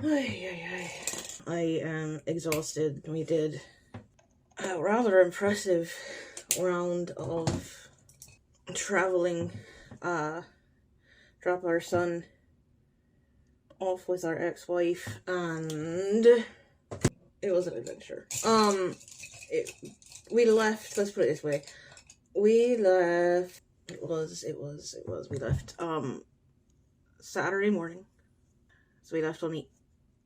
I am exhausted. We did a rather impressive round of traveling. Drop our son off with our ex-wife, and it was an adventure. We left, let's put it this way. We left, we left, Saturday morning. So we left on the,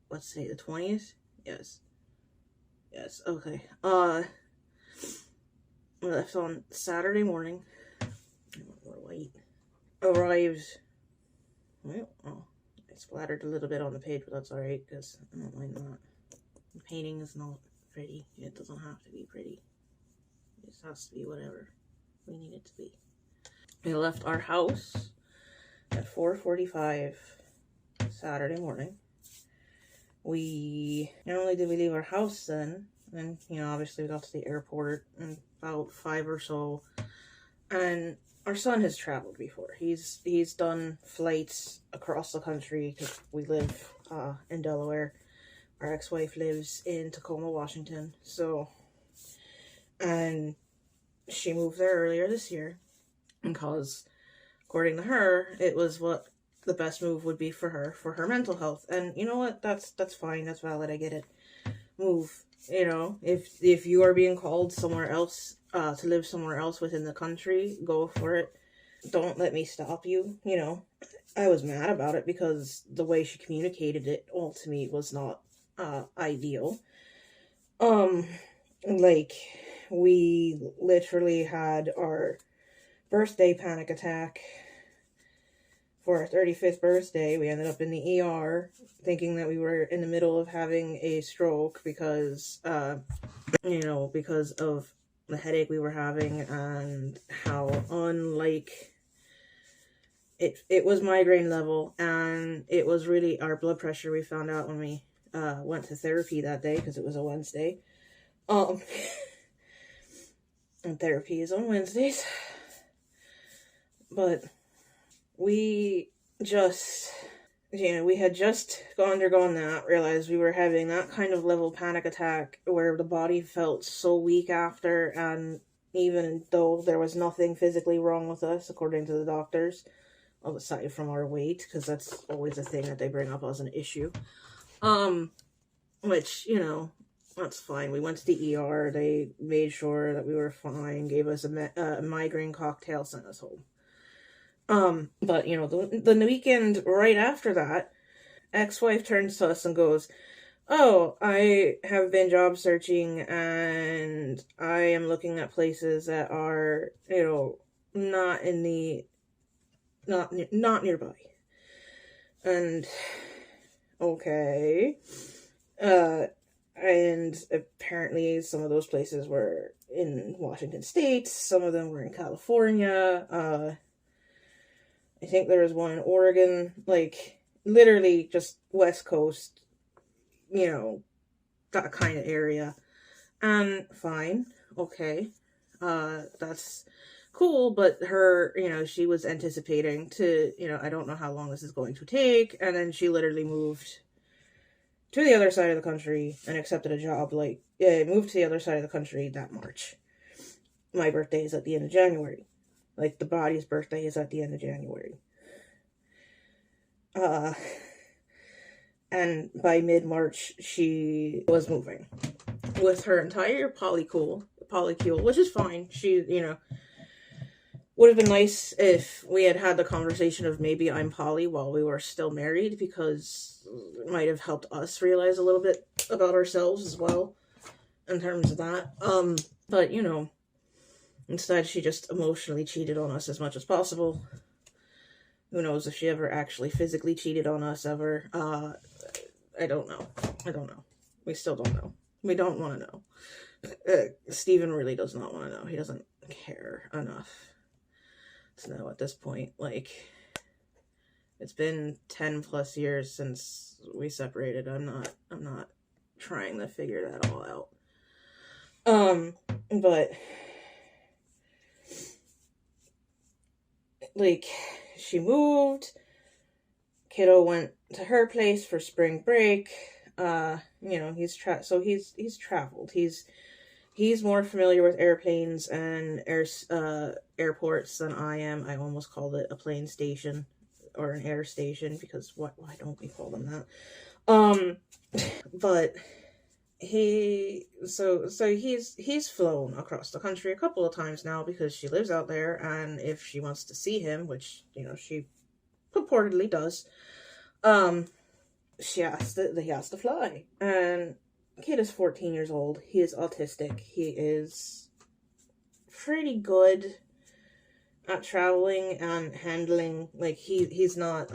let's say the 20th? Yes, okay. We left on Saturday morning. More light. Arrived, well, I splattered a little bit on the page, but that's alright, because I don't mind that. The painting is not pretty. It doesn't have to be pretty. It just has to be whatever we need it to be. We left our house at 4:45 Saturday morning. Not only did we leave our house then, and, obviously we got to the airport in about 5 or so, and our son has traveled before. He's done flights across the country, because we live in Delaware. Our ex-wife lives in Tacoma, Washington, and she moved there earlier this year, because, according to her, it was what the best move would be for her mental health. And you know what? That's fine. That's valid. I get it. Move. If you are being called somewhere else, to live somewhere else within the country, go for it. Don't let me stop you. I was mad about it because the way she communicated it all to me was not ideal. We literally had our birthday panic attack for our 35th birthday. We ended up in the ER thinking that we were in the middle of having a stroke because because of the headache we were having and how unlike it was migraine level, and it was really our blood pressure. We found out when we went to therapy that day, because it was a Wednesday. And therapy is on Wednesdays. But we just, we had just undergone that, realized we were having that kind of level panic attack where the body felt so weak after, and even though there was nothing physically wrong with us, according to the doctors, aside from our weight, because that's always a thing that they bring up as an issue, which, that's fine. We went to the ER, they made sure that we were fine, gave us a migraine cocktail, sent us home. But, the weekend right after that, ex-wife turns to us and goes, "Oh, I have been job searching, and I am looking at places that are, not nearby." And, okay. And apparently some of those places were in Washington State, some of them were in California, I think there was one in Oregon, literally just West Coast, that kind of area. And fine, okay, that's cool, but her, she was anticipating to, I don't know how long this is going to take, and then she literally moved to the other side of the country and accepted a job, moved to the other side of the country that March. My birthday is at the end of January. The body's birthday is at the end of January. And by mid-March, she was moving with her entire polycule, which is fine. She, would have been nice if we had the conversation of maybe I'm poly while we were still married, because it might have helped us realize a little bit about ourselves as well in terms of that. But, instead, she just emotionally cheated on us as much as possible. Who knows if she ever actually physically cheated on us ever. I don't know. We still don't know. We don't want to know. Steven really does not want to know. He doesn't care enough to know at this point. It's been 10 plus years since we separated. I'm not trying to figure that all out. But she moved Kiddo went to her place for spring break. He's traveled. He's more familiar with airplanes and airports than I am. I almost called it a plane station or an air station because why don't we call them that? But he's flown across the country a couple of times now because she lives out there, and if she wants to see him, which she purportedly does, he has to fly. And kid is 14 years old. He is autistic. He is pretty good at traveling and handling, like he's not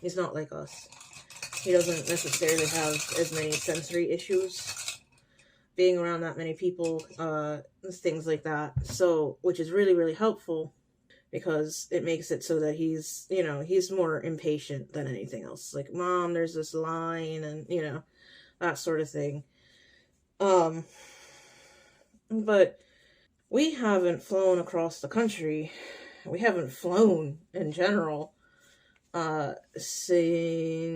like us. He doesn't necessarily have as many sensory issues being around that many people, things like that. So, which is really, really helpful because it makes it so that he's more impatient than anything else. Like, Mom, there's this line, and, that sort of thing. But we haven't flown across the country. We haven't flown in general since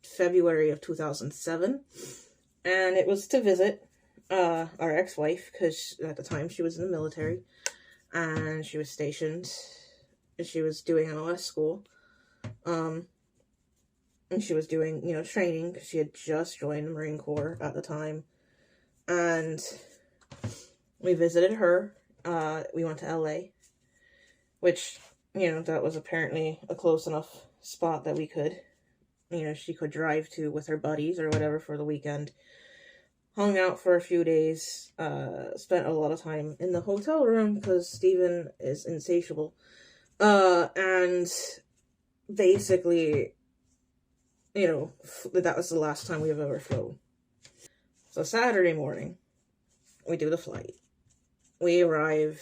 February of 2007, and it was to visit our ex-wife, because at the time she was in the military and she was stationed, she was doing MOS school, and she was doing training because she had just joined the Marine Corps at the time. And we visited her. We went to LA, which that was apparently a close enough spot that we could, she could drive to with her buddies or whatever for the weekend. Hung out for a few days, spent a lot of time in the hotel room because Steven is insatiable. And basically, that was the last time we've ever flown. So Saturday morning, we do the flight. We arrive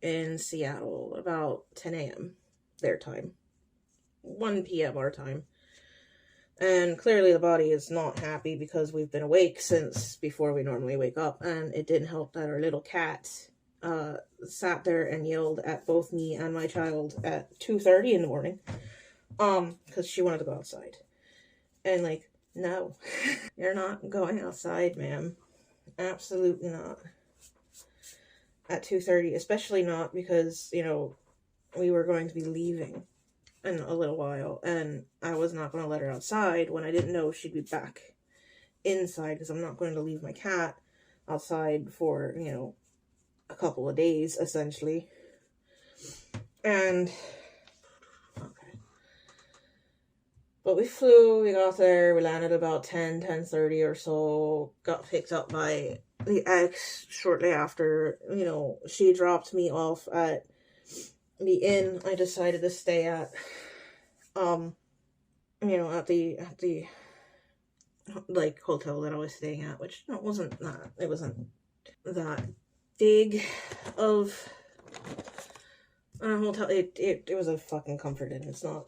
in Seattle about 10 a.m. their time, 1 p.m. our time. And clearly the body is not happy because we've been awake since before we normally wake up. And it didn't help that our little cat sat there and yelled at both me and my child at 2:30 in the morning because she wanted to go outside. And like, no, you're not going outside, ma'am. Absolutely not. At 2:30, especially not because, we were going to be leaving in a little while, and I was not going to let her outside when I didn't know she'd be back inside, because I'm not going to leave my cat outside for, a couple of days, essentially. And, okay. But we flew, we got there, we landed about 10:30 or so, got picked up by the ex shortly after. She dropped me off at the inn I decided to stay at, at the like hotel that I was staying at, which it wasn't that big of a hotel. It was a fucking Comfort Inn. It's not,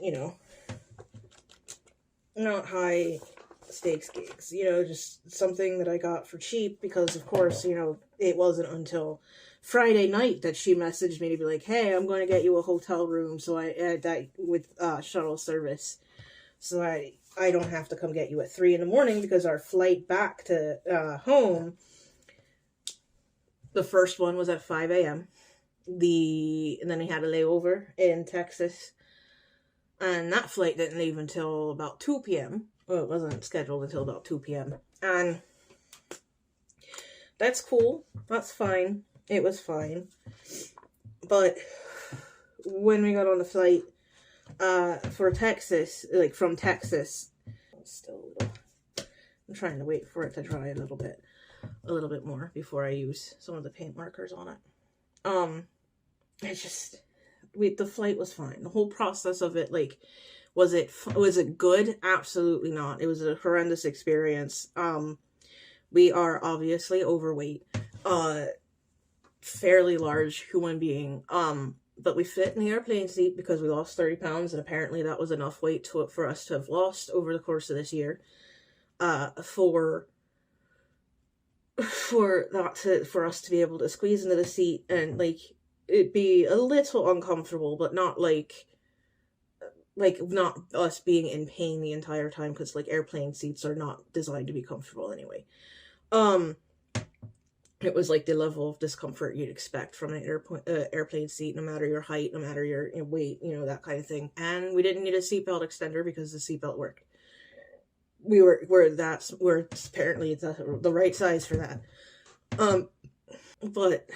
not high stakes gigs, just something that I got for cheap because, of course, it wasn't until Friday night that she messaged me to be like, hey, I'm going to get you a hotel room with shuttle service, so I don't have to come get you at 3 in the morning, because our flight back to home, the first one was at 5 a.m. And then we had a layover in Texas, and that flight didn't leave until about 2 p.m. Well, it wasn't scheduled until about 2 p.m. And that's cool. That's fine. It was fine. But when we got on the flight for Texas, like from Texas, still a little, I'm trying to wait for it to dry a little bit more before I use some of the paint markers on it. The flight was fine. The whole process of it, like, was it good? Absolutely not. It was a horrendous experience. We are obviously overweight, fairly large human being, but we fit in the airplane seat because we lost 30 pounds, and apparently that was enough weight for us to have lost over the course of this year, for us to be able to squeeze into the seat and, like, it'd be a little uncomfortable, but not like like, not us being in pain the entire time, because, like, airplane seats are not designed to be comfortable anyway. It was like the level of discomfort you'd expect from an airplane seat, no matter your height, no matter your weight, that kind of thing. And we didn't need a seatbelt extender because the seatbelt worked. We're apparently the right size for that. But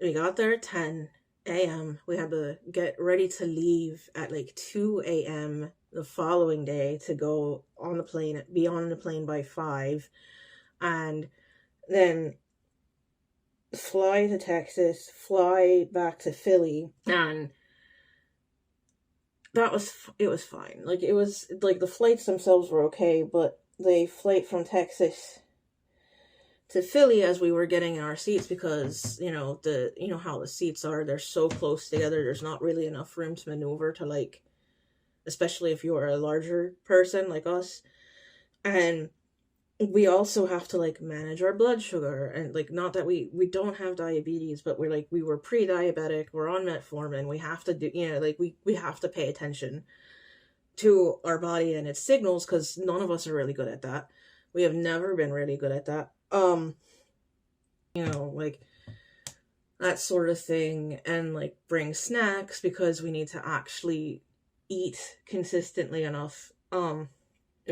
we got there at 10 a.m. We had to get ready to leave at like 2 a.m. the following day to go on the plane, be on the plane by 5, and then fly to Texas, fly back to Philly, and it was fine. Like, it was, like, the flights themselves were okay, but the flight from Texas to Philly, as we were getting in our seats, because, how the seats are, they're so close together, there's not really enough room to maneuver to, like, especially if you're a larger person like us. And we also have to, like, manage our blood sugar, and, like, not that we don't have diabetes, but we were pre-diabetic, we're on metformin, we have to do, we have to pay attention to our body and its signals, because none of us are really good at that. We have never been really good at that. Like, that sort of thing, and, like, bring snacks, because we need to actually eat consistently enough,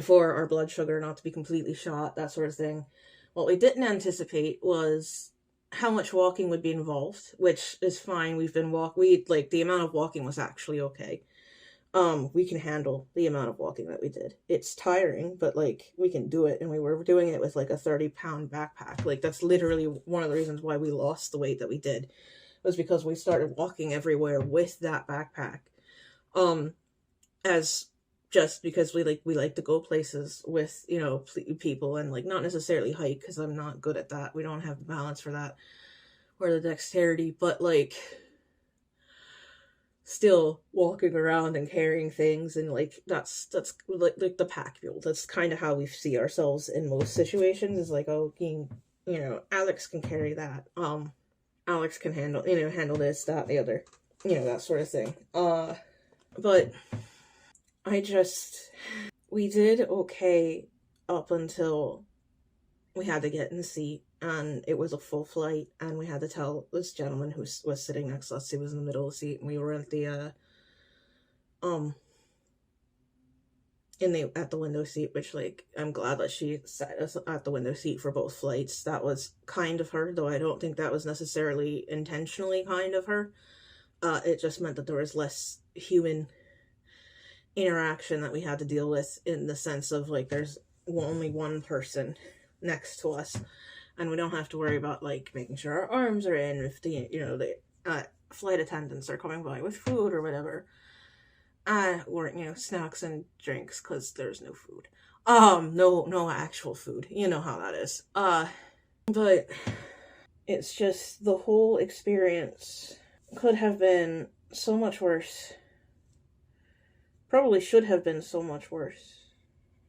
for our blood sugar not to be completely shot, that sort of thing. What we didn't anticipate was how much walking would be involved, which is fine. The amount of walking was actually okay. We can handle the amount of walking that we did. It's tiring, but, like, we can do it, and we were doing it with, like, a 30-pound backpack. Like, that's literally one of the reasons why we lost the weight that we did, was because we started walking everywhere with that backpack. As just because we like to go places with, people, and, like, not necessarily hike, because I'm not good at that. We don't have the balance for that, or the dexterity, but, like, still walking around and carrying things, and, like, that's like the pack mule. That's kind of how we see ourselves in most situations, is like, oh, Alex can carry that. Alex can handle this, that, the other, that sort of thing. But we did okay up until we had to get in the seat, and it was a full flight, and we had to tell this gentleman who was sitting next to us, he was in the middle of the seat, and we were at the at the window seat, which, like, I'm glad that she sat us at the window seat for both flights. That was kind of her, though I don't think that was necessarily intentionally kind of her. It just meant that there was less human interaction that we had to deal with, in the sense of, like, there's only one person next to us, and we don't have to worry about, like, making sure our arms are in, if the flight attendants are coming by with food or whatever, or snacks and drinks, because there's no food, no actual food, you know how that is. But it's just, the whole experience could have been so much worse. Probably should have been so much worse,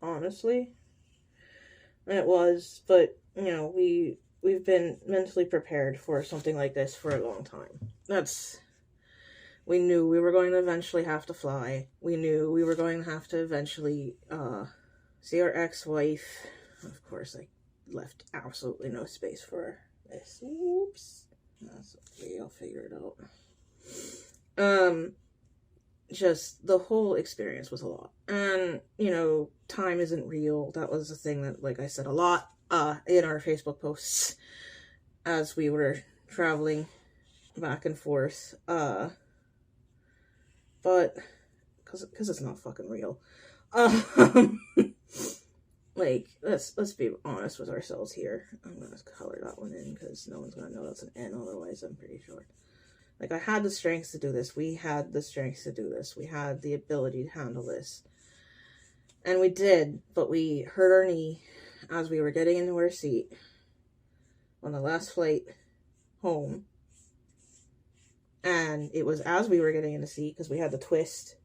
honestly, than it was. But, we've been mentally prepared for something like this for a long time. We knew we were going to eventually have to fly. We knew we were going to have to eventually see our ex-wife. Of course, I left absolutely no space for this. Whoops. That's okay, I'll figure it out. Just the whole experience was a lot. And, time isn't real. That was a thing that, like I said a lot in our Facebook posts as we were traveling back and forth. But because it's not fucking real. Like, let's be honest with ourselves here. I'm gonna color that one in because no one's gonna know that's an N, otherwise I'm pretty sure. Like, I had the strength to do this. We had the strength to do this. We had the ability to handle this. And we did, but we hurt our knee as we were getting into our seat on the last flight home. And it was as we were getting in the seat, because we had to twist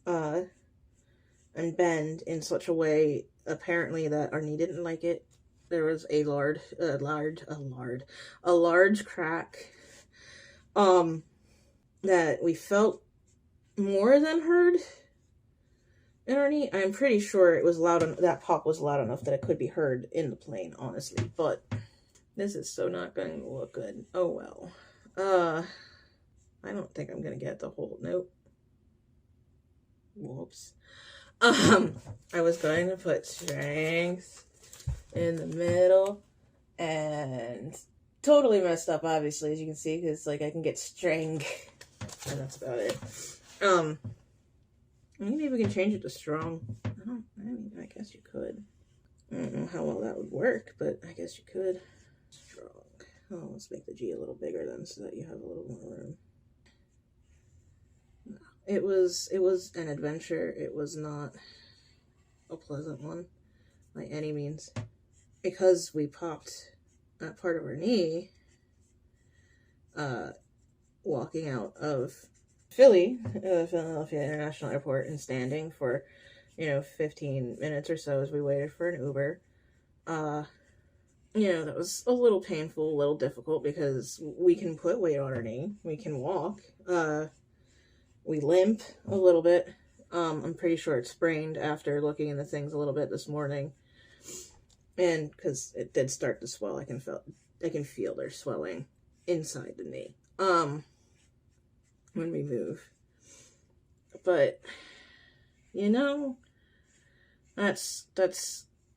and bend in such a way, apparently, that our knee didn't like it. There was a large crack. that we felt more than heard in our knee. I'm pretty sure it was loud. That pop was loud enough that it could be heard in the plane, honestly. But this is so not going to look good. Oh well. I don't think I'm gonna get the whole note. Whoops. I was going to put strength in the middle and totally messed up, obviously, as you can see, because like I can get string and that's about it. Maybe we can change it to strong. I guess you could. I don't know how well that would work, but I guess you could. Strong. Oh, let's make the G a little bigger then so that you have a little more room. It was an adventure. It was not a pleasant one by any means. Because we popped that part of our knee, walking out of Philadelphia International Airport, and standing for, 15 minutes or so as we waited for an Uber. That was a little painful, a little difficult, because we can put weight on our knee. We can walk. We limp a little bit. I'm pretty sure it's sprained after looking into things a little bit this morning. And because it did start to swell, I can feel there's swelling inside the knee. When we move. But that's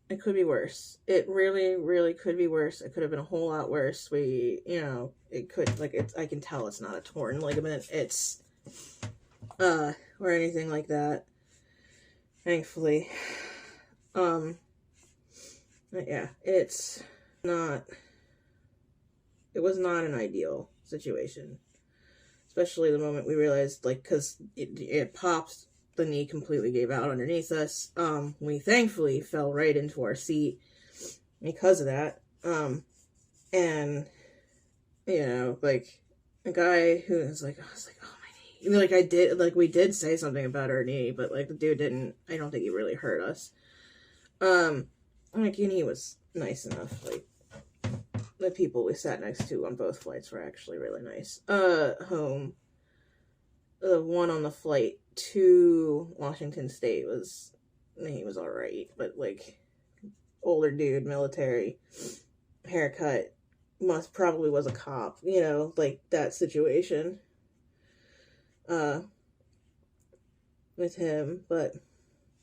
it could be worse. It really, really could be worse. It could have been a whole lot worse. It could, I can tell it's not a torn ligament. It's or anything like that. Thankfully. But yeah, it was not an ideal situation. Especially the moment we realized, because it popped, the knee completely gave out underneath us. We thankfully fell right into our seat because of that. And, a guy who was like, I was like, oh, my knee. We did say something about our knee, but, the dude didn't, I don't think he really hurt us. And he was nice enough. The people we sat next to on both flights were actually really nice. Home. The one on the flight to Washington State he was alright, but, older dude, military, haircut, probably was a cop, that situation. With him, but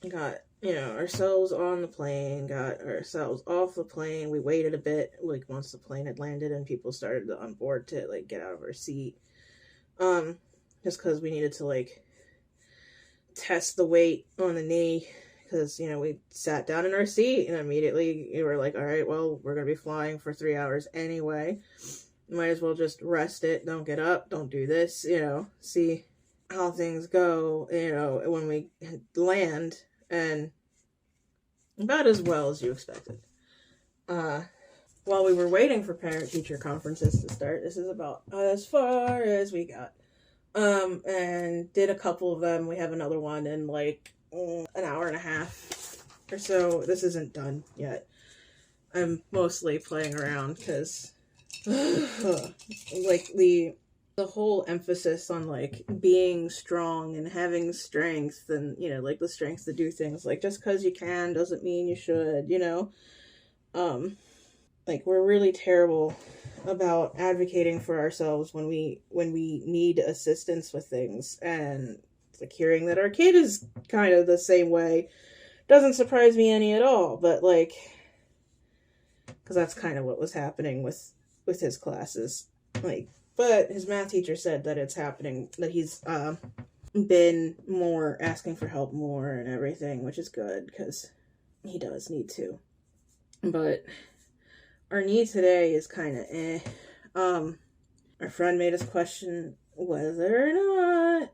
got ourselves on the plane, got ourselves off the plane. We waited a bit, once the plane had landed and people started on board to, get out of our seat. Just because we needed to, test the weight on the knee, because, we sat down in our seat and immediately we were like, all right, well, we're going to be flying for 3 hours anyway. Might as well just rest it. Don't get up. Don't do this, see how things go, when we land. And about as well as you expected. While we were waiting for parent-teacher conferences to start, this is about as far as we got. And did a couple of them. We have another one in an hour and a half or so. This isn't done yet. I'm mostly playing around because the whole emphasis on being strong and having strength and the strength to do things, just because you can doesn't mean you should, we're really terrible about advocating for ourselves when we need assistance with things, and hearing that our kid is kind of the same way doesn't surprise me any at all, but because that's kind of what was happening with his classes, but his math teacher said that it's happening, that he's been more asking for help more and everything, which is good because he does need to. But our need today is kind of our friend made us question whether or not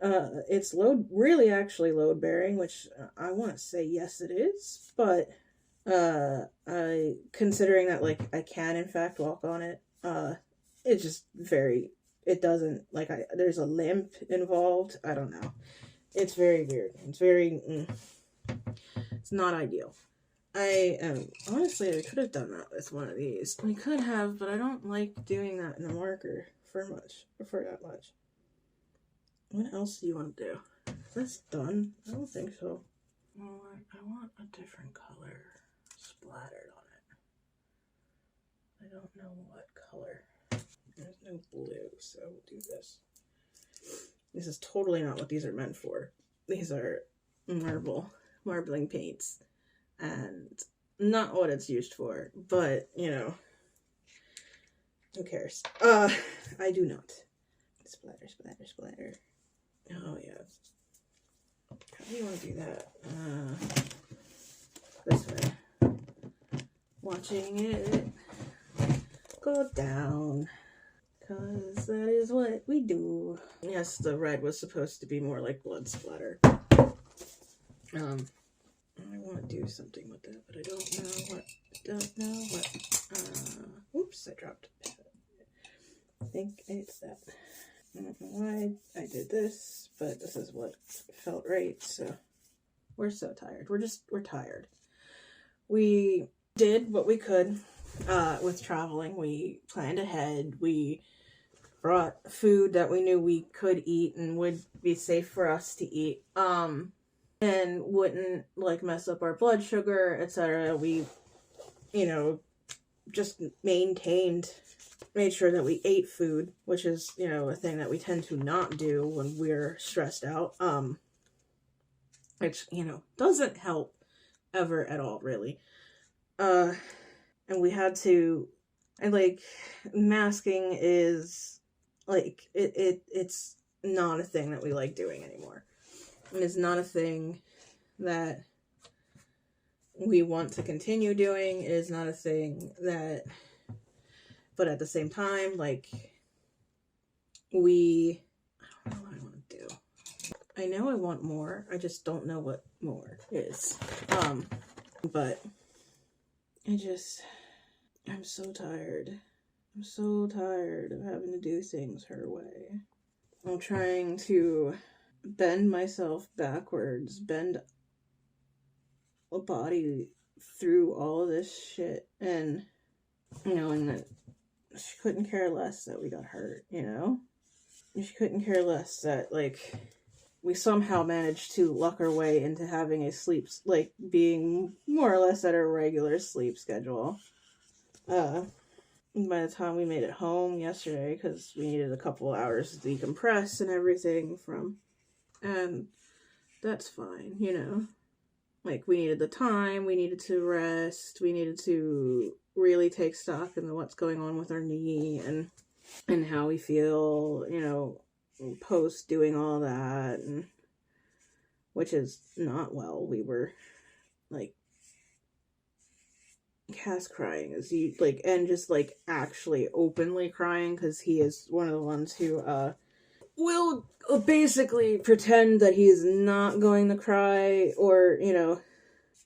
it's really load bearing, which I want to say yes it is, but considering that I can in fact walk on it, it's just it doesn't, there's a limp involved. I don't know. It's very weird. It's very, it's not ideal. Honestly, I could have done that with one of these. I could have, but I don't like doing that in the marker for that much. What else do you want to do? That's done. I don't think so. Oh, I want a different color splattered on it. I don't know what color. There's no blue, so we'll do this. This is totally not what these are meant for. These are marbling paints, and not what it's used for, but, you know, who cares? I do not. Splatter, splatter, splatter. Oh, yeah. How do you want to do that? This way. Watching it go down. Because that is what we do. Yes, the red was supposed to be more like blood splatter. I want to do something with that, but I don't know what. Oops, I dropped it. I think it's that. I don't know why I did this, but this is what felt right, so. We're so tired. We're tired. We did what we could with traveling. We planned ahead. We brought food that we knew we could eat and would be safe for us to eat. And wouldn't, like, mess up our blood sugar, etc. We, you know, just made sure that we ate food, which is, you know, a thing that we tend to not do when we're stressed out. Which, you know, doesn't help ever at all, really. And we had to, and, like, masking is, like, it's not a thing that we like doing anymore. And it's not a thing that we want to continue doing. It is not a thing that, but at the same time, like, I don't know what I want to do. I know I want more. I just don't know what more is. But I'm so tired. I'm so tired of having to do things her way. I'm trying to bend myself backwards, bend a body through all of this shit, and knowing that she couldn't care less that we got hurt, you know? She couldn't care less that, like, we somehow managed to luck our way into having a sleep, like, being more or less at a regular sleep schedule. By the time we made it home yesterday, because we needed a couple hours to decompress and everything and that's fine, you know? Like, we needed the time, we needed to rest, we needed to really take stock in what's going on with our knee and how we feel, you know, post doing all that, and which is not well. We were, like, Cass crying as he, like, and just, like, actually openly crying, because he is one of the ones who, will basically pretend that he is not going to cry, or, you know,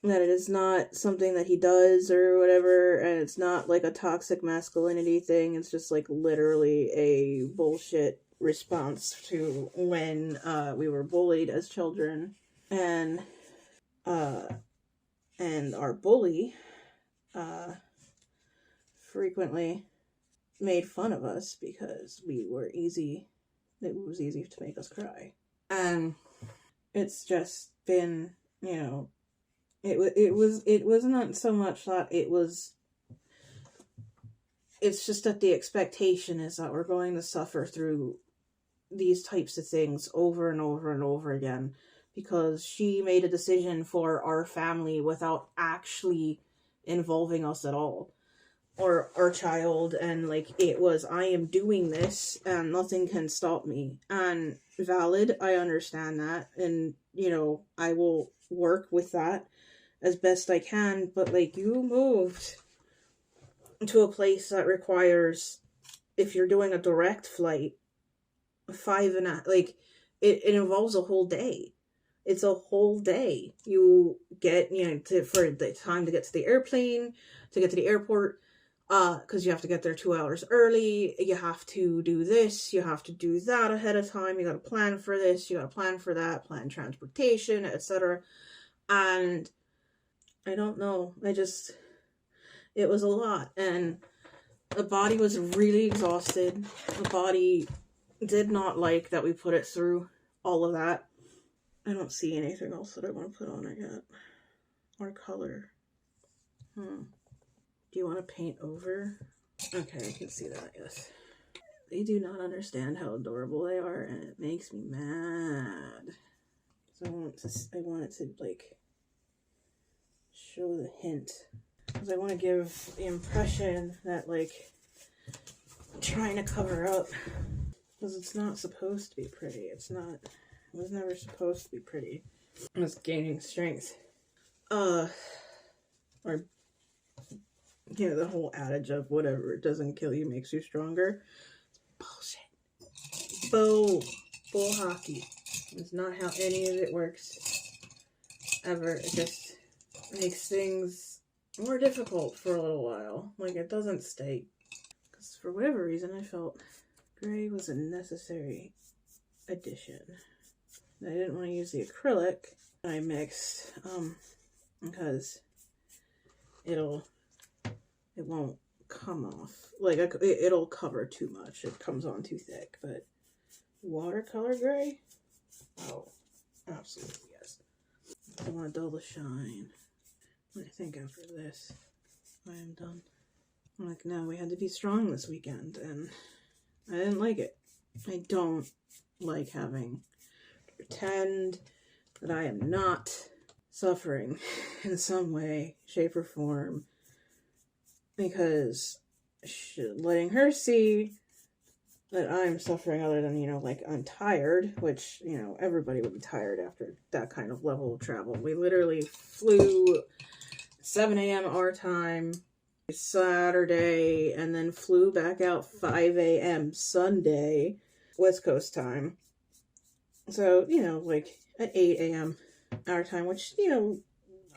that it is not something that he does or whatever, and it's not like a toxic masculinity thing. It's just, like, literally a bullshit response to when we were bullied as children, and our bully frequently made fun of us because we were easy. It was easy to make us cry. And it's just been, you know, it was not so much that it's just that the expectation is that we're going to suffer through these types of things over and over and over again, because she made a decision for our family without actually involving us at all, or our child, and, like, it was, I am doing this and nothing can stop me. And valid, I understand that, and, you know, I will work with that as best I can, but, like, you moved to a place that requires, if you're doing a direct flight, it involves a whole day. It's a whole day. You get, you know, for the time to get to the airplane, to get to the airport, because you have to get there 2 hours early. You have to do this, you have to do that ahead of time. You got to plan for this, you got to plan for that, plan transportation, etc. And I don't know. It was a lot, and the body was really exhausted. The body did not like that we put it through all of that. I don't see anything else that I want to put on it yet. Or color. Do you want to paint over? Okay, I can see that, yes. They do not understand how adorable they are, and it makes me mad. So I want it to, like, show the hint. Because I want to give the impression that, like, I'm trying to cover up. Because it's not supposed to be pretty. It was never supposed to be pretty. It's gaining strength. Or, you know, the whole adage of whatever it doesn't kill you makes you stronger. Bullshit. Bull hockey. It's not how any of it works. Ever. It just makes things more difficult for a little while. Like, it doesn't stay. Because for whatever reason, I felt gray was a necessary addition. I didn't want to use the acrylic I mixed, because it won't come off. Like, it'll cover too much. It comes on too thick. But watercolor gray? Oh, absolutely yes. I want to dull the shine. I think after this, I am done. I'm like, no, we had to be strong this weekend, and I didn't like it. I don't like having to pretend that I am not suffering in some way, shape, or form, because letting her see that I'm suffering other than, you know, like, I'm tired, which, you know, everybody would be tired after that kind of level of travel. We literally flew 7 a.m. our time Saturday, and then flew back out 5 a.m. Sunday, West Coast time. So, you know, like, at 8 a.m. our time, which, you know,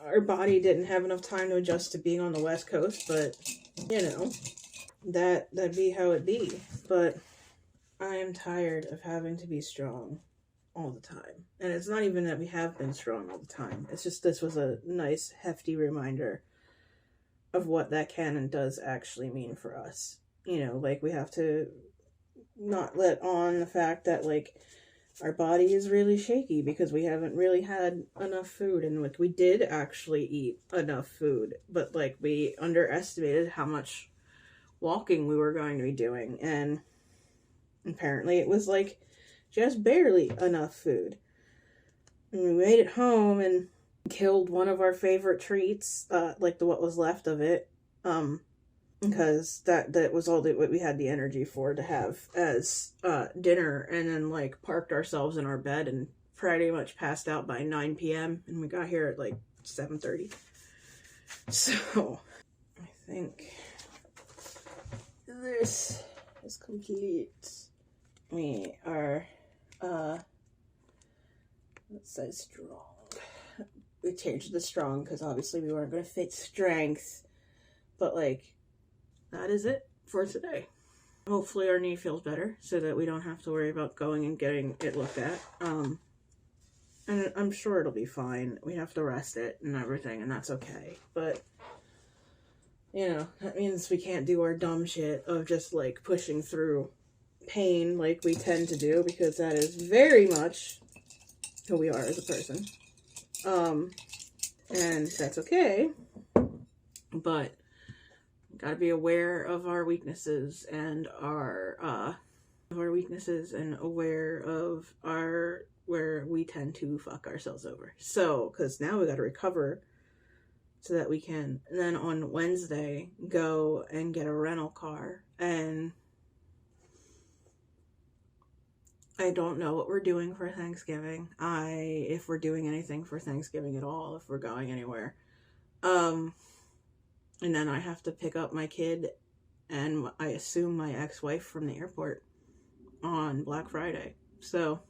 our body didn't have enough time to adjust to being on the West Coast, but, you know, that'd be how it be. But I am tired of having to be strong all the time. And it's not even that we have been strong all the time. It's just this was a nice, hefty reminder of what that can and does actually mean for us. You know, like, we have to not let on the fact that, like, our body is really shaky because we haven't really had enough food. And, like, we did actually eat enough food, but, like, we underestimated how much walking we were going to be doing. And apparently it was, like, just barely enough food. And we made it home and killed one of our favorite treats, like what was left of it, because that was all that we had the energy for to have as dinner, and then, like, parked ourselves in our bed and pretty much passed out by 9 p.m. and we got here at like 7:30. So I think this is complete. We are let's say strong. We changed the strong because obviously we weren't going to fit strength. But, like, that is it for today. Hopefully our knee feels better so that we don't have to worry about going and getting it looked at. And I'm sure it'll be fine. We have to rest it and everything, and that's okay. But, you know, that means we can't do our dumb shit of just, like, pushing through pain like we tend to do, because that is very much who we are as a person. And that's okay, but gotta be aware of our weaknesses and aware of where we tend to fuck ourselves over. So, because now we gotta recover so that we can then on Wednesday go and get a rental car. And I don't know what we're doing for Thanksgiving. If we're doing anything for Thanksgiving at all, if we're going anywhere. And then I have to pick up my kid and I assume my ex-wife from the airport on Black Friday. So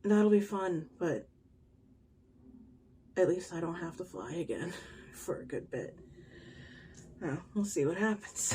that'll be fun, but at least I don't have to fly again for a good bit. We'll see what happens.